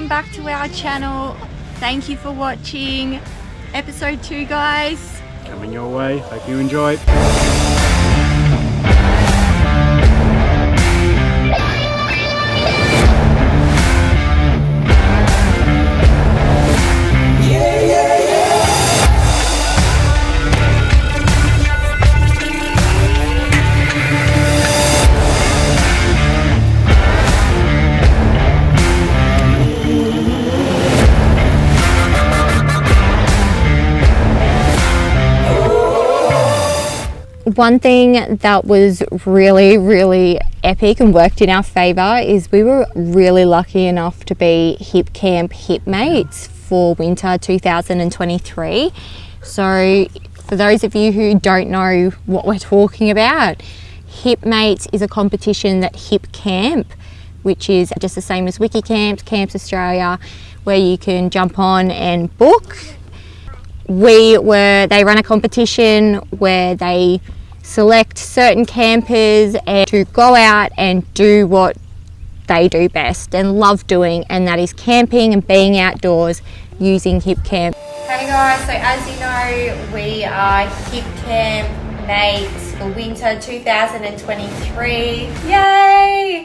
welcome back to our channel. Thank you for watching episode 2, guys. Coming your way. Hope you enjoy. One thing that was really epic and worked in our favour is we were really lucky enough to be Hipcamp Hipmates for winter 2023. So for those of you who don't know what we're talking about, Hipmates is a competition that Hipcamp, which is just the same as Wikicamps, Camps Australia, where you can jump on and book. They run a competition where they select certain campers and to go out and do what they do best and love doing, and that is camping and being outdoors using Hipcamp. Hey guys, so as you know, we are Hipcamp mates for winter 2023. Yay!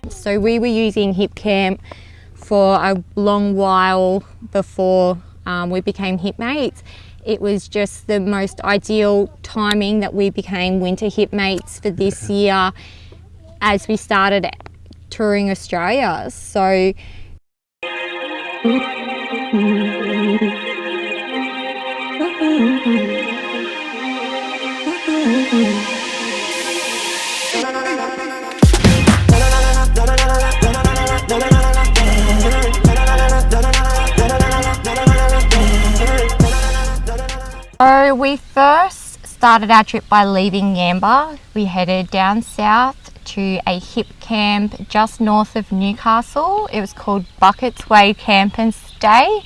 So we were using Hipcamp for a long while before we became Hipmates. It was just the most ideal timing that we became winter Hipmates for this year as we started touring Australia. So we first started our trip by leaving Yamba. We headed down south to a Hipcamp just north of Newcastle. It was called Buckets Way Camp and Stay.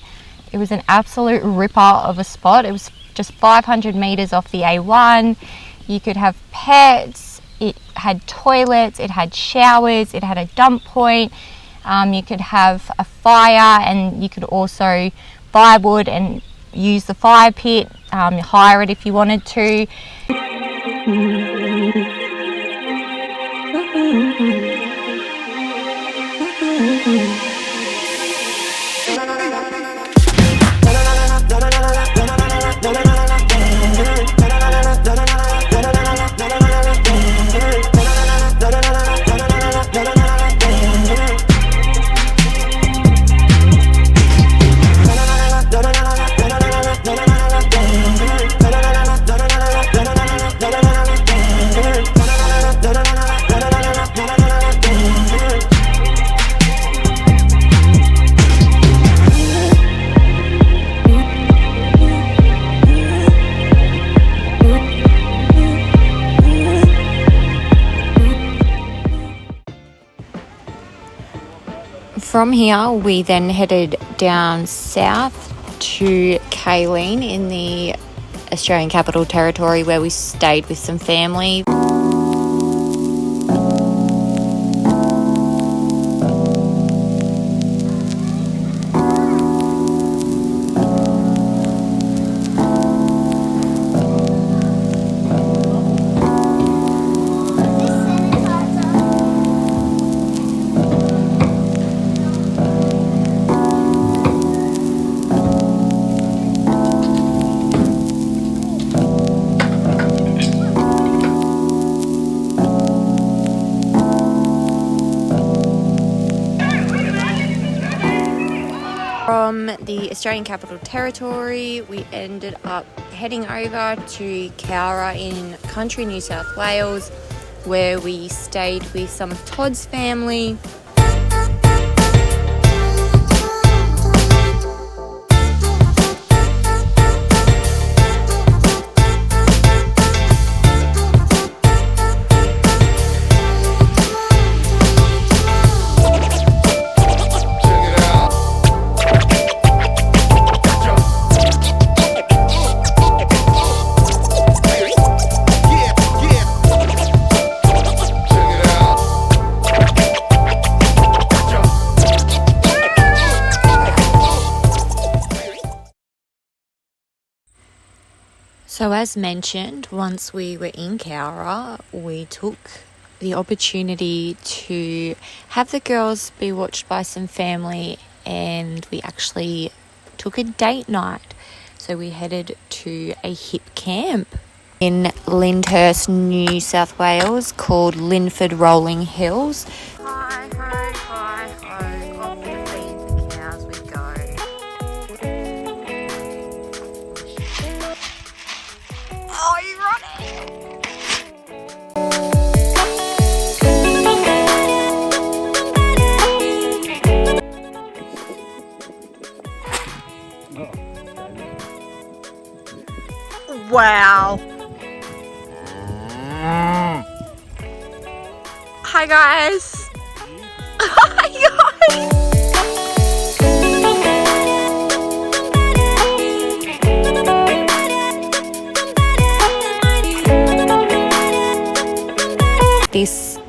It was an absolute ripper of a spot. It was just 500 metres off the A1. You could have pets, it had toilets, it had showers, it had a dump point. You could have a fire, and you could also buy wood and use the fire pit, hire it if you wanted to. From here, we then headed down south to Kaleen in the Australian Capital Territory, where we stayed with some family. From the Australian Capital Territory, we ended up heading over to Cowra in country New South Wales, where we stayed with some of Todd's family. So as mentioned, once we were in Cowra, we took the opportunity to have the girls be watched by some family, and we actually took a date night. So we headed to a hip camp in Lyndhurst, New South Wales, called Linford Rolling Hills. Hi, hi, hi, hi. Off to feed the cows we go. Oh, you running! Wow. Hi guys. Hi guys. This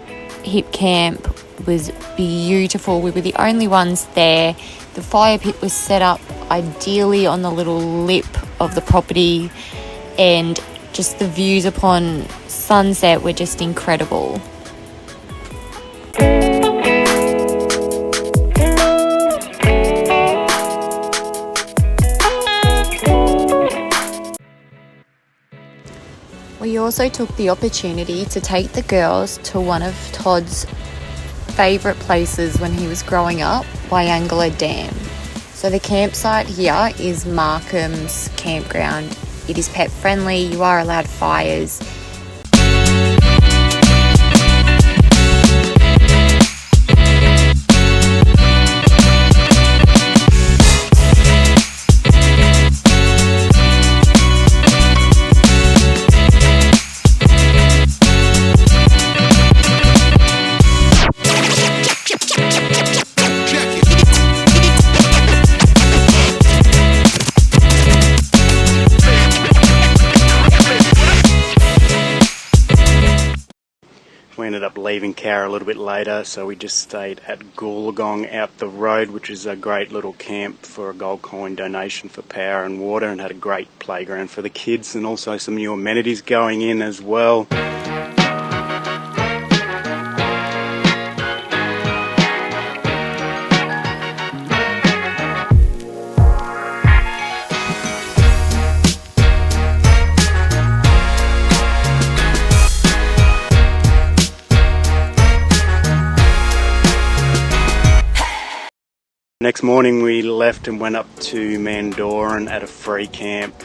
hip camp was beautiful. We were the only ones there. The fire pit was set up ideally on the little lip of the property, and just the views upon sunset were just incredible. We also took the opportunity to take the girls to one of Todd's favourite places when he was growing up, Wyangala Dam. So the campsite here is Markham's campground. It is pet friendly, you are allowed fires. We ended up leaving Cowra a little bit later, so we just stayed at Goolagong out the road, which is a great little camp for a gold coin donation for power and water, and had a great playground for the kids and also some new amenities going in as well. Next morning we left and went up to Mandoran at a free camp.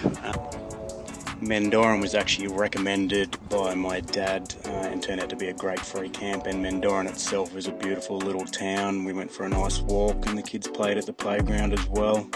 Mandoran was actually recommended by my dad and turned out to be a great free camp, and Mandoran itself is a beautiful little town. We went for a nice walk and the kids played at the playground as well.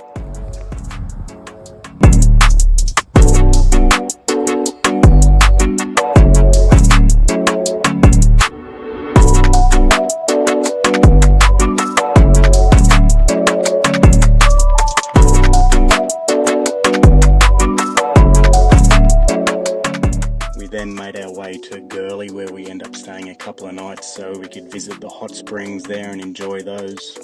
Then made our way to Gurley, where we end up staying a couple of nights so we could visit the hot springs there and enjoy those.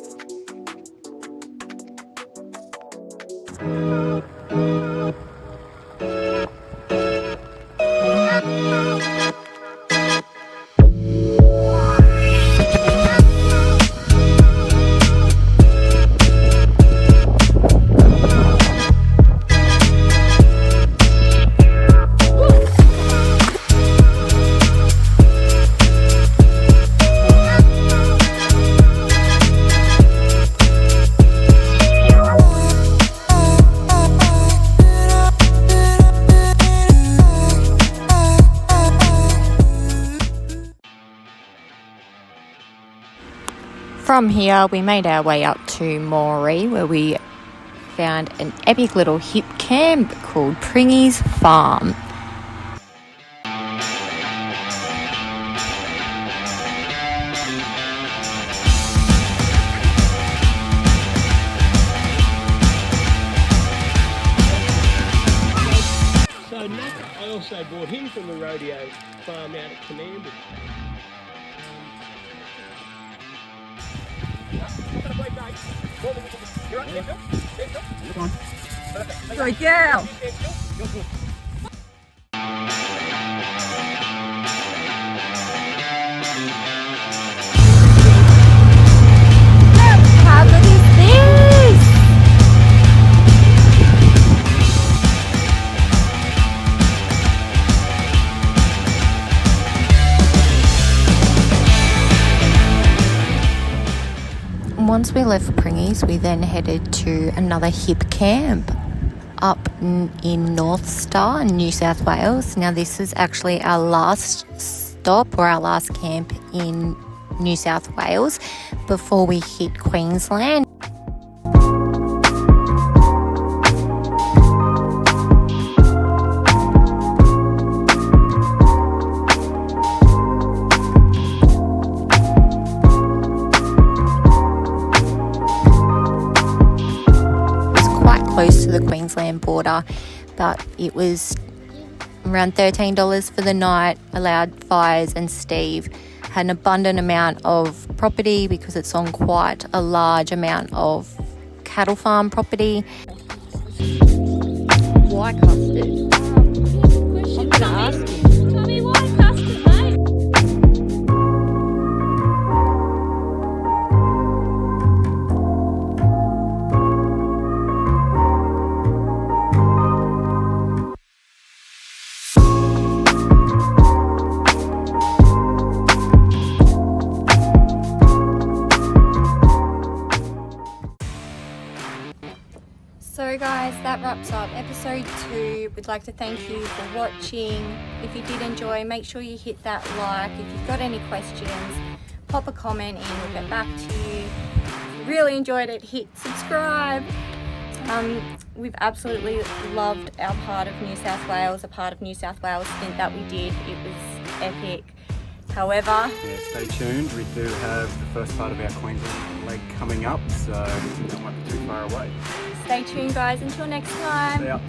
From here, we made our way up to Moree, where we found an epic little hip camp called Pringy's Farm. So I also bought him from the rodeo farm out at Commandant. Good girl. once we left Pringies, we then headed to another Hipcamp up in North Star in New South Wales. Now this is actually our last stop or our last camp in New South Wales before we hit Queensland. Close to the Queensland border, but it was around $13 for the night, allowed fires, and Steve had an abundant amount of property because it's on quite a large amount of cattle farm property. Why custard? I'm gonna ask you. Tell me why custard, mate? So guys, that wraps up episode 2. We'd like to thank you for watching. If you did enjoy, make sure you hit that like. If you've got any questions, pop a comment and we'll get back to you. If you really enjoyed it, hit subscribe. We've absolutely loved our part of New South Wales, a part of New South Wales stint that we did. It was epic. However, Yeah, stay tuned. We do have the first part of our Queensland leg coming up, so that won't be too far away. stay tuned guys until next time. See ya.